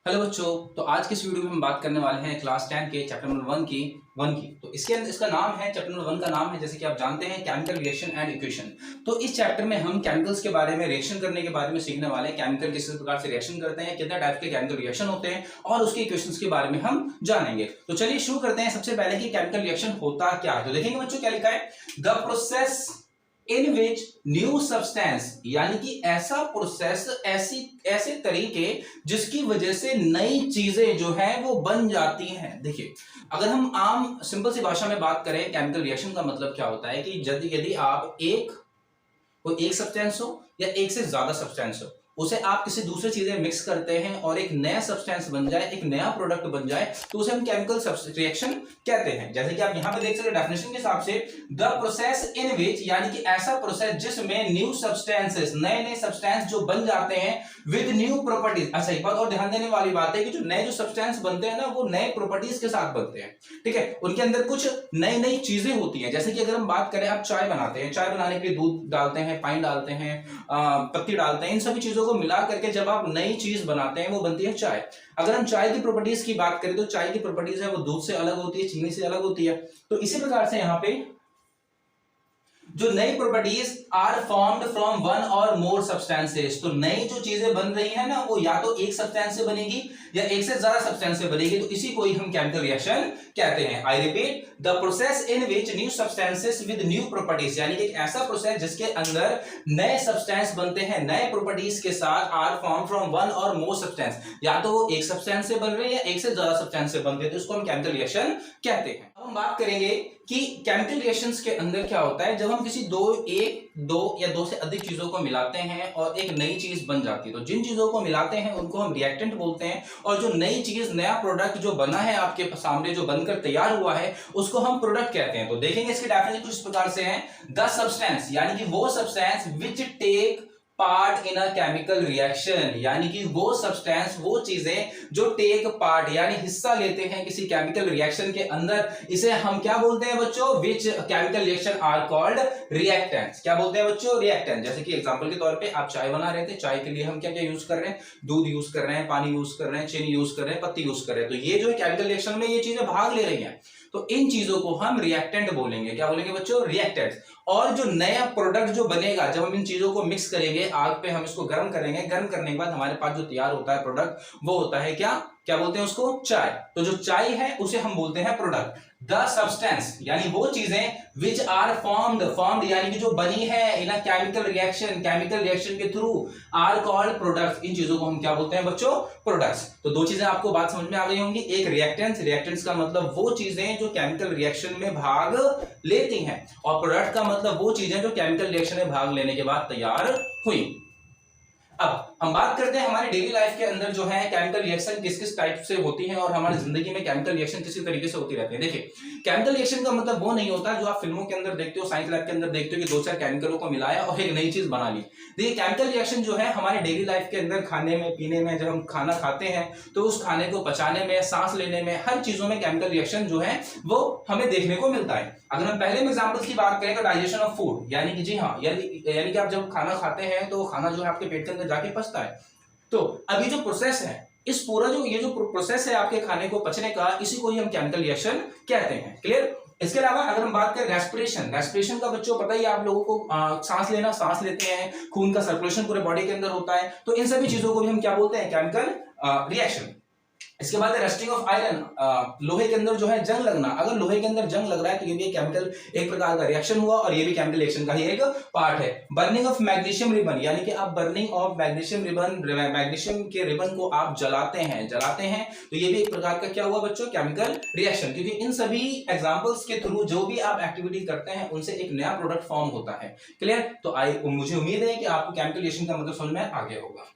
Hello बच्चों। तो आज के इस वीडियो में हम बात करने वाले हैं क्लास 10 के चैप्टर नंबर 1 की। तो इसके अंदर इसका नाम है चैप्टर नंबर 1 का नाम है जैसे कि आप जानते हैं केमिकल रिएक्शन एंड इक्वेशन। तो इस चैप्टर में हम केमिकल्स के बारे में, रिएक्शन करने के बारे में सीखने वाले हैं। केमिकल किस प्रकार से रिएक्शन करते हैं, कितने टाइप के केमिकल रिएक्शन होते हैं और उसके इक्वेशंस के बारे में हम जानेंगे। तो चलिए शुरू करते हैं। सबसे पहले कि केमिकल रिएक्शन होता क्या है। तो देखेंगे बच्चों क्या लिखा है, the process in which new substance, यानी कि ऐसा प्रोसेस, ऐसे तरीके जिसकी वजह से नई चीजें जो है वो बन जाती हैं। देखिए, अगर हम आम सिंपल सी भाषा में बात करें, केमिकल रिएक्शन का मतलब क्या होता है कि यदि आप कोई एक सब्सटेंस हो या एक से ज्यादा सब्सटेंस हो, उसे आप किसी दूसरे चीजें मिक्स करते हैं और एक नया सब्सटेंस बन जाए, एक नया प्रोडक्ट बन जाए, तो उसे हम केमिकल रिएक्शन कहते हैं। जैसे कि आप यहां पे देख सकते हैं डेफिनेशन के हिसाब से, द प्रोसेस इन विच, यानी कि ऐसा प्रोसेस जिसमें न्यू सब्सटेंसेस, नए नए सब्सटेंस जो बन जाते हैं विद न्यू प्रॉपर्टीज। अच्छा, एक बात और ध्यान देने वाली बात है कि जो नए सब्सटेंस बनते हैं ना, वो नए प्रॉपर्टीज के साथ बनते हैं। ठीक है, उनके अंदर कुछ नई नई चीजें होती हैं। जैसे कि अगर हम बात करें, आप चाय बनाते हैं, चाय बनाने के लिए दूध डालते हैं, पानी डालते हैं, पत्ती डालते हैं, इन सभी चीजों को मिला करके जब आप नई चीज बनाते हैं वो बनती है चाय। अगर हम चाय की प्रॉपर्टीज की बात करें तो चाय की प्रॉपर्टीज है वो दूध से अलग होती है, चीनी से अलग होती है। तो इसी प्रकार से यहां पे जो नई properties are formed from one और मोर सब्सटेंसेस, तो नई जो चीजें बन रही है ना, वो या तो एक सब्सटेंस से बनेगी या एक से ज्यादा सब्सटेंस से बनेगी। तो इसी को ही हम केमिकल रिएक्शन कहते हैं। I repeat, the process in which new substances with new properties, यानी कि एक ऐसा प्रोसेस जिसके अंदर नए सब्सटेंस बनते हैं नए प्रॉपर्टीज के साथ, आर फॉर्म फ्रॉम वन और मोर सब्सटेंस, या तो वो एक सब्सटेंस से बन रहे हैं या एक से ज्यादा सब्सटेंस से बनते हैं, तो इसको हम केमिकल रिएक्शन कहते हैं। अब हम बात करेंगे कि केमिकल रिएक्शंस के अंदर क्या होता है। जब हम किसी दो या दो से अधिक चीजों को मिलाते हैं और एक नई चीज बन जाती है, तो जिन चीजों को मिलाते हैं उनको हम रिएक्टेंट बोलते हैं, और जो नई चीज, नया प्रोडक्ट जो बना है आपके सामने, जो बनकर तैयार हुआ है, उसको हम प्रोडक्ट कहते हैं। तो देखेंगे इसके डेफिनेशन कुछ इस प्रकार से है, द सब्सटेंस, यानी कि वो substance which take part in a chemical reaction, यानी कि वो सब्सटेंस, वो चीजें जो टेक पार्ट, यानी हिस्सा लेते हैं किसी केमिकल रिएक्शन के अंदर, इसे हम क्या बोलते हैं बच्चों, which chemical reaction are called reactants. क्या बोलते हैं बच्चों, रिएक्टेंट। जैसे कि एग्जांपल के तौर पे आप चाय बना रहे थे, चाय के लिए हम क्या क्या यूज कर रहे हैं, दूध यूज कर रहे हैं, पानी यूज कर रहे हैं, चीनी यूज कर रहे हैं, पत्ती यूज कर रहे हैं। तो ये जो केमिकल रिएक्शन में ये चीजें भाग ले रही हैं, तो इन चीजों को हम रिएक्टेंट बोलेंगे। क्या बोलेंगे बच्चों, रिएक्टेंट। और जो नया प्रोडक्ट जो बनेगा, जब हम इन चीजों को मिक्स करेंगे, आग पे हम इसको गर्म करेंगे, गर्म करने के बाद हमारे पास जो तैयार होता है प्रोडक्ट, वो होता है क्या क्या बोलते हैं उसको, चाय। तो जो चाय है उसे हम बोलते हैं प्रोडक्ट। द सब्सटेंस, यानी वो चीजें विच आर फॉर्म्ड यानी कि जो बनी है इन अ केमिकल रिएक्शन के थ्रू, आर कॉल्ड प्रोडक्ट्स। इन चीजों को हम क्या बोलते हैं बच्चों, प्रोडक्ट्स। तो दो चीजें आपको बात समझ में आ गई होंगी, एक रिएक्टेंट्स का मतलब वो चीजें जो केमिकल रिएक्शन में भाग लेती हैं, और प्रोडक्ट का मतलब वो चीजें जो केमिकल रिएक्शन में भाग लेने के बाद तैयार हुई। अब हम बात करते हैं हमारी डेली लाइफ के अंदर जो है केमिकल रिएक्शन किस किस टाइप से होती हैं और हमारी जिंदगी में केमिकल रिएक्शन किस तरीके से होती रहती है। देखिए, केमिकल रिएक्शन का मतलब वो नहीं होता जो आप फिल्मों के अंदर देखते हो, साइंस लैब के अंदर देखते हो कि दो चार केमिकलों को मिलाया और एक नई चीज बना ली। देखिए, केमिकल रिएक्शन जो है हमारे डेली लाइफ के अंदर, खाने में, पीने में, जब हम खाना खाते हैं तो उस खाने को पचाने में, सांस लेने में, हर चीजों में केमिकल रिएक्शन जो है वो हमें देखने को मिलता है। अगर हम पहले में एग्जांपल्स की बात करें तो डाइजेशन ऑफ फूड, यानी कि जी हाँ, यानी कि आप जब खाना खाते हैं तो खाना जो है आपके पेट के अंदर जाके पचता है। तो अभी जो प्रोसेस है, इस पूरा ये जो प्रोसेस है आपके खाने को पचने का, इसी को ही हम केमिकल रिएक्शन कहते हैं। क्लियर। इसके अलावा अगर हम बात करें रेस्पिरेशन का, बच्चों पता ही आप लोगों को, सांस लेते हैं, खून का सर्कुलेशन पूरे बॉडी के अंदर होता है, तो इन सभी चीजों को भी हम क्या बोलते हैं, केमिकल रिएक्शन। इसके बाद रस्टिंग ऑफ आयरन, लोहे के अंदर जो है जंग लगना। अगर लोहे के अंदर जंग लग रहा है तो ये भी केमिकल, एक प्रकार का रिएक्शन हुआ, और ये भी केमिकल रिएक्शन का ही एक पार्ट है। बर्निंग ऑफ मैग्नीशियम रिबन, यानी कि आप बर्निंग ऑफ मैग्नीशियम के रिबन को आप जलाते हैं, तो ये भी एक प्रकार का क्या हुआ बच्चों, केमिकल रिएक्शन। क्योंकि इन सभी एग्जांपल्स के थ्रू जो भी आप एक्टिविटी करते हैं उनसे एक नया प्रोडक्ट फॉर्म होता है। क्लियर। तो मुझे उम्मीद है कि आपको केमिकल रिएक्शन का मतलब समझ में आ गया होगा।